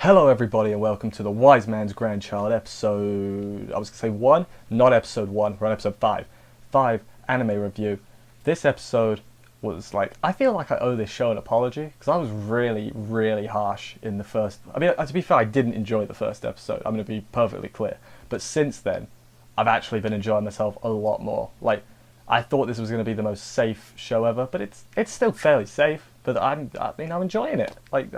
Hello everybody and welcome to the Wise Man's Grandchild episode, I was going to say 1, not episode 1, we're on episode 5. 5 anime review. This episode was like, I feel like I owe this show an apology, because I was really harsh in the first, to be fair, I didn't enjoy the first episode, I'm going to be perfectly clear. But since then, I've actually been enjoying myself a lot more. Like, I thought this was going to be the most safe show ever, but it's still fairly safe, but I'm enjoying it. Like,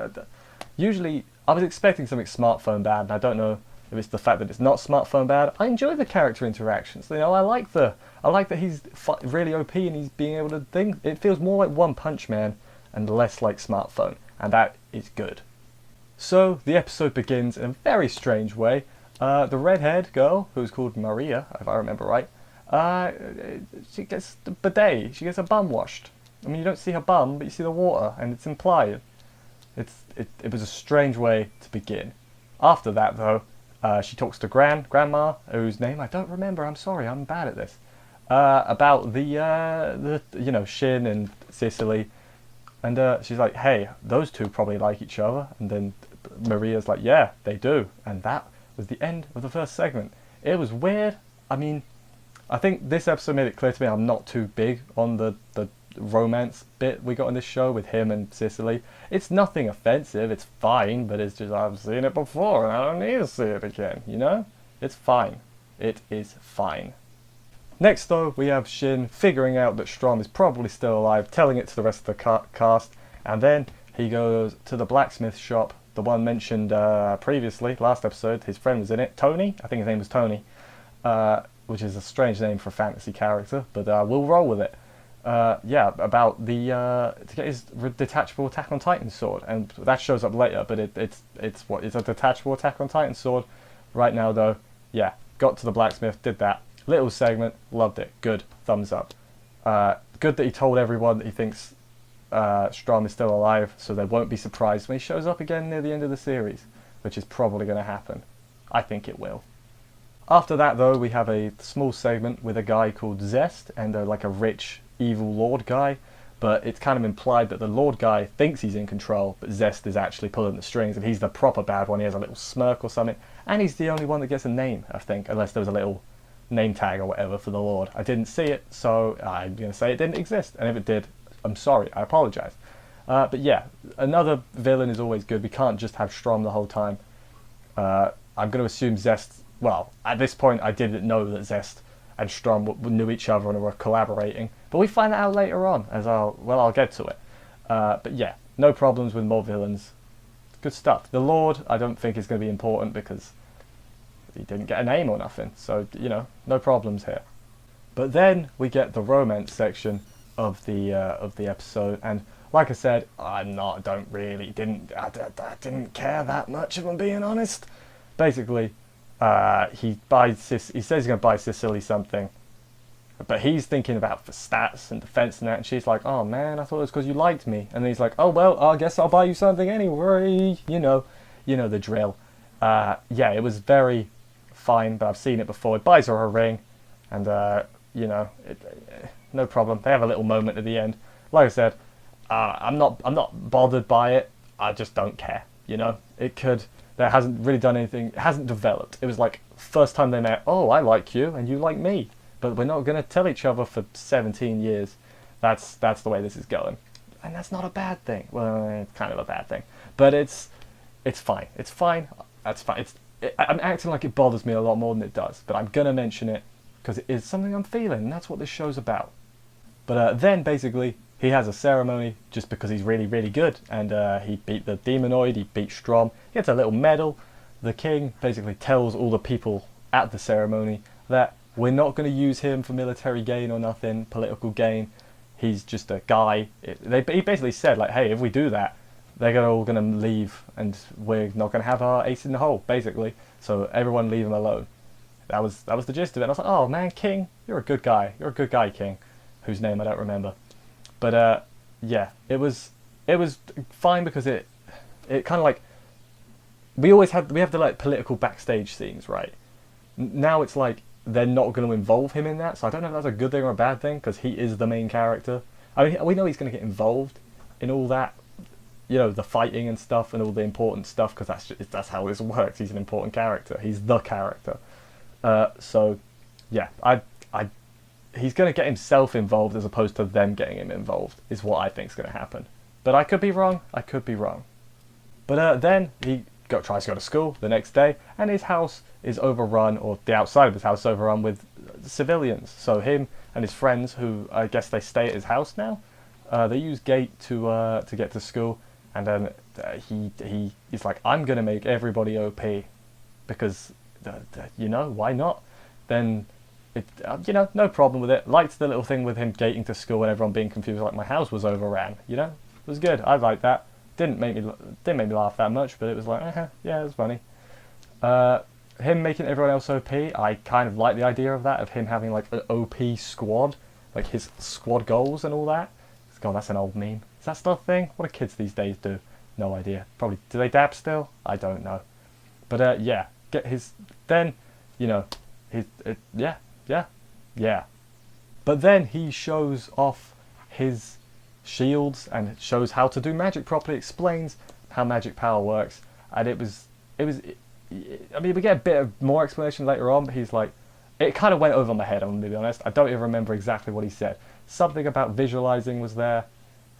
usually, I was expecting something smartphone bad, and I don't know if it's the fact that it's not smartphone bad. I enjoy the character interactions. You know, I like that he's really OP and he's being able to think. It feels more like One Punch Man and less like smartphone, and that is good. So the episode begins in a very strange way. The redhead girl, who's called Maria, if I remember right, she gets the bidet. She gets her bum washed. I mean, you don't see her bum, but you see the water, and it's implied. It was a strange way to begin. After that, though, she talks to Grandma, whose name I don't remember. I'm sorry, I'm bad at this. About the Shin and Sicily, and she's like, "Hey, those two probably like each other." And then Maria's like, "Yeah, they do." And that was the end of the first segment. It was weird. I mean, I think this episode made it clear to me I'm not too big on the romance bit we got in this show with him and Sicily. It's nothing offensive, it's fine, but it's just I've seen it before and I don't need to see it again, you know? It's fine. It is fine. Next though, we have Shin figuring out that Strom is probably still alive, telling it to the rest of the cast, and then he goes to the blacksmith shop, the one mentioned previously, last episode. His friend was in it, Tony, I think his name was Tony, which is a strange name for a fantasy character, but we'll roll with it. About to get his detachable Attack on Titan sword, and that shows up later. But it's a detachable Attack on Titan sword. Right now, though, yeah, got to the blacksmith, did that little segment, loved it, good, thumbs up. Good that he told everyone that he thinks Strom is still alive, so they won't be surprised when he shows up again near the end of the series, which is probably going to happen. I think it will. After that, though, we have a small segment with a guy called Zest and like a rich evil lord guy, but it's kind of implied that the lord guy thinks he's in control, but Zest is actually pulling the strings, and he's the proper bad one. He has a little smirk or something, and he's the only one that gets a name, I think, unless there was a little name tag or whatever for the lord. I didn't see it, so I'm going to say it didn't exist, and if it did, I'm sorry, I apologise. But yeah, another villain is always good. We can't just have Strom the whole time. I'm going to assume Zest, well, at this point I didn't know that Zest and Strom knew each other and were collaborating, but we find that out later on, as I'll get to it. But yeah, no problems with more villains. Good stuff. The Lord, I don't think is going to be important because he didn't get a name or nothing, so, you know, no problems here. But then we get the romance section of the episode, and like I said, I didn't care that much, if I'm being honest. Basically, he says he's going to buy Sicily something, but he's thinking about for stats and defense and that, and she's like, "Oh man, I thought it was because you liked me." And then he's like, "Oh well, I guess I'll buy you something anyway." You know the drill. Yeah, it was very fine, but I've seen it before. He buys her a ring, and no problem. They have a little moment at the end. Like I said, I'm not bothered by it. I just don't care. You know, that hasn't really done anything. It hasn't developed. It was like first time they met. Oh, I like you and you like me, but we're not going to tell each other for 17 years. That's the way this is going, and that's not a bad thing. Well, it's kind of a bad thing, but it's fine. It's fine. That's fine. I'm acting like it bothers me a lot more than it does, but I'm gonna mention it because it is something I'm feeling, and that's what this show's about. But then basically he has a ceremony just because he's really good, and he beat the demonoid, he beat Strom, he gets a little medal. The king basically tells all the people at the ceremony that we're not going to use him for military gain or nothing, political gain. He's just a guy. He basically said, like, hey, if we do that, they're all going to leave, and we're not going to have our ace in the hole, basically. So everyone leave him alone. That was the gist of it. And I was like, oh man, King, you're a good guy. You're a good guy, King, whose name I don't remember. But yeah, it was fine because it kind of like we have the like political backstage scenes, right? Now it's like they're not going to involve him in that, so I don't know if that's a good thing or a bad thing because he is the main character. I mean, we know he's going to get involved in all that you know, the fighting and stuff and all the important stuff, because that's how this works. He's an important character. He's the character. So yeah, he's going to get himself involved as opposed to them getting him involved, is what I think is going to happen. But I could be wrong. I could be wrong. But then he tries to go to school the next day, and his house is overrun, or the outside of his house is overrun with civilians. So him and his friends, who I guess they stay at his house now, they use gate to get to school, and then he's like, I'm gonna make everybody OP because you know, why not? Then it you know, no problem with it. Liked the little thing with him gating to school and everyone being confused, like my house was overran. You know, it was good. I liked that. Didn't make me laugh that much, but it was like, yeah, it was funny. Him making everyone else OP, I kind of like the idea of that, of him having like an OP squad, like his squad goals and all that. God, that's an old meme. Is that still a thing? What do kids these days do? No idea. Probably, do they dab still? I don't know. But yeah, get his, then, you know, yeah. But then he shows off his shields and shows how to do magic properly, explains how magic power works, and it was I mean, we get a bit of more explanation later on, but he's like, it kind of went over my head, I'm going to be honest. I don't even remember exactly what he said. Something about visualizing was there,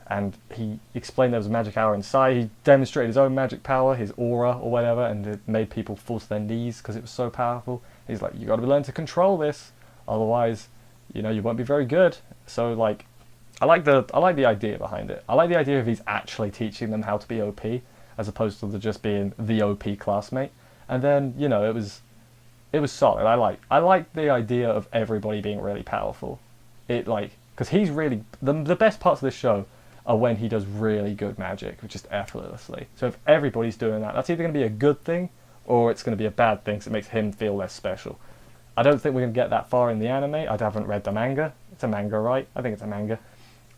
and he explained there was a magic hour inside. He demonstrated his own magic power, his aura or whatever, and it made people fall to their knees because it was so powerful. He's like, you got to learn to control this, otherwise, you know, you won't be very good. So like, I like the idea behind it. I like the idea of he's actually teaching them how to be OP, as opposed to just being the OP classmate. And then, you know, it was solid. I like the idea of everybody being really powerful. It like, because he's really the best parts of this show are when he does really good magic, just effortlessly. So if everybody's doing that, that's either going to be a good thing or it's going to be a bad thing, so it makes him feel less special. I don't think we're going to get that far in the anime. I haven't read the manga. It's a manga, right? I think it's a manga.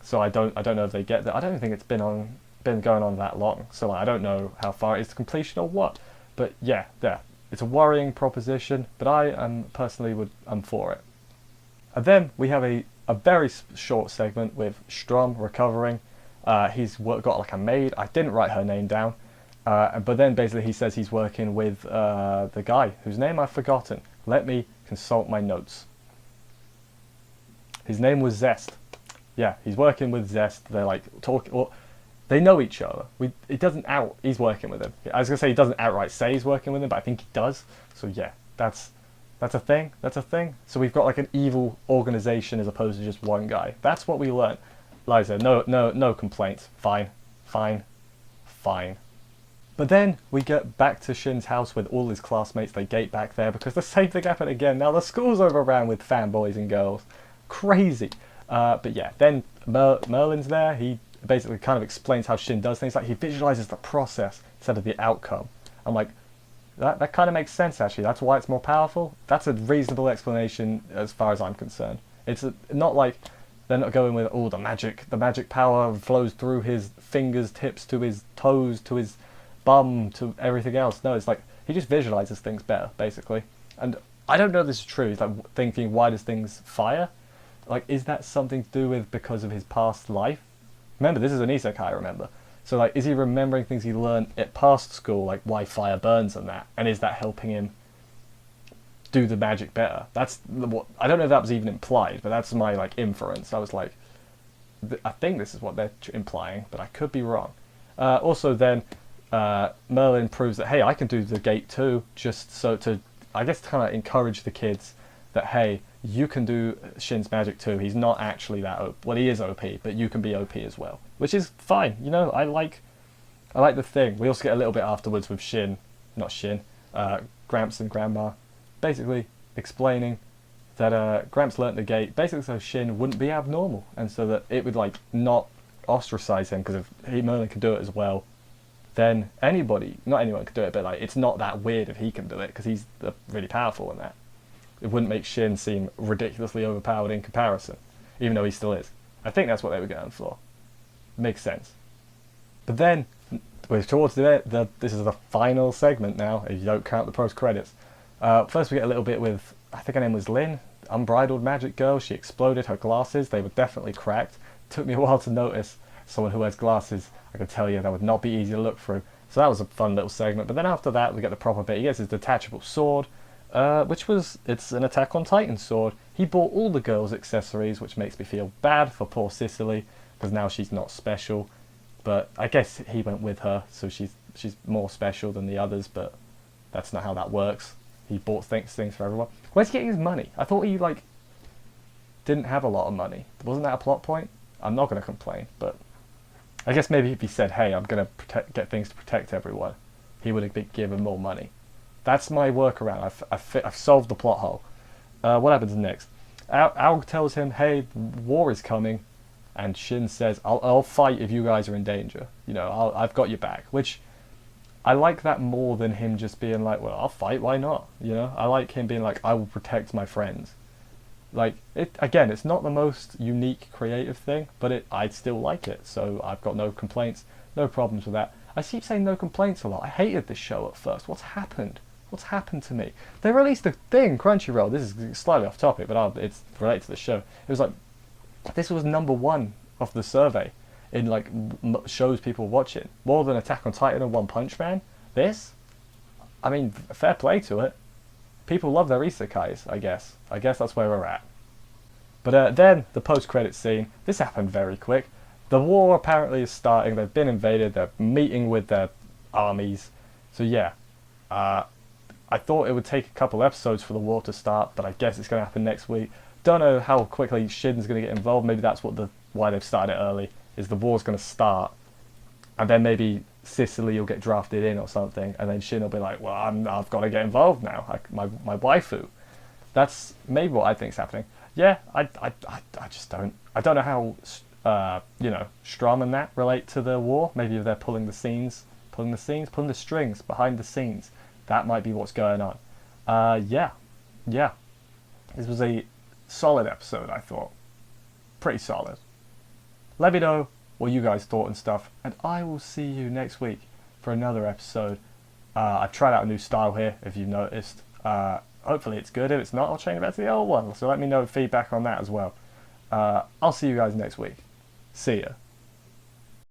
So I don't know if they get that. I don't think it's been going on that long. So I don't know how far it is to completion or what. But yeah, it's a worrying proposition, but I am personally I'm for it. And then we have a very short segment with Strom recovering. He's got like a maid. I didn't write her name down, but then basically he says he's working with the guy whose name I've forgotten. Let me consult my notes. His name was Zest. Yeah, he's working with Zest. They're like talking. Well, they know each other. He's working with him. I was gonna say he doesn't outright say he's working with him, but I think he does. So yeah, that's a thing. That's a thing. So we've got like an evil organization as opposed to just one guy. That's what we learned. Liza, no complaints. Fine. But then we get back to Shin's house with all his classmates. They gate back there because the same thing happened again. Now the school's overran with fanboys and girls. Crazy. But yeah, then Merlin's there. He basically kind of explains how Shin does things. Like he visualizes the process instead of the outcome. I'm like, that kind of makes sense actually. That's why it's more powerful. That's a reasonable explanation as far as I'm concerned. It's not like they're not going with the magic power flows through his fingers tips to his toes to his bum to everything else. No, it's like he just visualizes things better basically. And I don't know if this is true. He's like thinking, why does things fire? Like, is that something to do with because of his past life? Remember, this is an isekai, remember? So, like, is he remembering things he learned at past school, like why fire burns and that? And is that helping him do the magic better? That's what I don't know if that was even implied, but that's my like inference. I was like, I think this is what they're implying, but I could be wrong. Also, then Merlin proves that hey, I can do the gate too, just so to I guess kind of encourage the kids that hey, you can do Shin's magic too. He's not actually that OP. Well, he is OP, but you can be OP as well, which is fine. You know, I like the thing. We also get a little bit afterwards with Gramps and Grandma, basically explaining that Gramps learnt the gate basically so Shin wouldn't be abnormal, and so that it would like not ostracize him, because if Merlin can do it as well, then not anyone can do it, but like it's not that weird if he can do it because he's really powerful in that. It wouldn't make Shin seem ridiculously overpowered in comparison, even though he still is. I think that's what they were going for. Makes sense. But then, we're towards this is the final segment now, if you don't count the post-credits. First we get a little bit with, I think her name was Lynn, unbridled magic girl. She exploded her glasses. They were definitely cracked. Took me a while to notice someone who wears glasses, I can tell you that would not be easy to look through. So that was a fun little segment. But then after that, we get the proper bit. He gets his detachable sword, it's an Attack on Titan sword. He bought all the girls' accessories, which makes me feel bad for poor Sicily, because now she's not special. But I guess he went with her, so she's more special than the others, but that's not how that works. He bought things for everyone. Where's he getting his money? I thought he, didn't have a lot of money. Wasn't that a plot point? I'm not going to complain, but I guess maybe if he said, hey, I'm going to get things to protect everyone, he would have been given more money. That's my workaround. I've solved the plot hole. What happens next? Aang tells him, hey, war is coming, and Shin says, I'll fight if you guys are in danger. I've got your back, which I like that more than him just being like, well, I'll fight, why not? I like him being like, I will protect my friends. It's not the most unique creative thing, but I still like it, so I've got no complaints, no problems with that. I keep saying no complaints a lot. I hated this show at first. What's happened? What's happened to me? They released a thing, Crunchyroll, this is slightly off topic, but it's related to the show. It was like, this was #1 of the survey in shows people watching. More than Attack on Titan and One Punch Man. This? I mean, fair play to it. People love their isekais, I guess. I guess that's where we're at. But then, the post-credit scene. This happened very quick. The war apparently is starting. They've been invaded. They're meeting with their armies. So yeah. I thought it would take a couple episodes for the war to start, but I guess it's going to happen next week. Don't know how quickly Shin's going to get involved. Maybe that's why they've started it early, is the war's going to start. And then maybe Sicily will get drafted in or something, and then Shin will be like, well, I've got to get involved now. My waifu. That's maybe what I think's happening. Yeah, I just don't. I don't know how, Strum and that relate to the war. Maybe if they're pulling the strings behind the scenes. That might be what's going on. Yeah. This was a solid episode, I thought. Pretty solid. Let me know what you guys thought and stuff, and I will see you next week for another episode. I've tried out a new style here, if you've noticed. Hopefully it's good. If it's not, I'll change it back to the old one. So let me know feedback on that as well. I'll see you guys next week. See ya.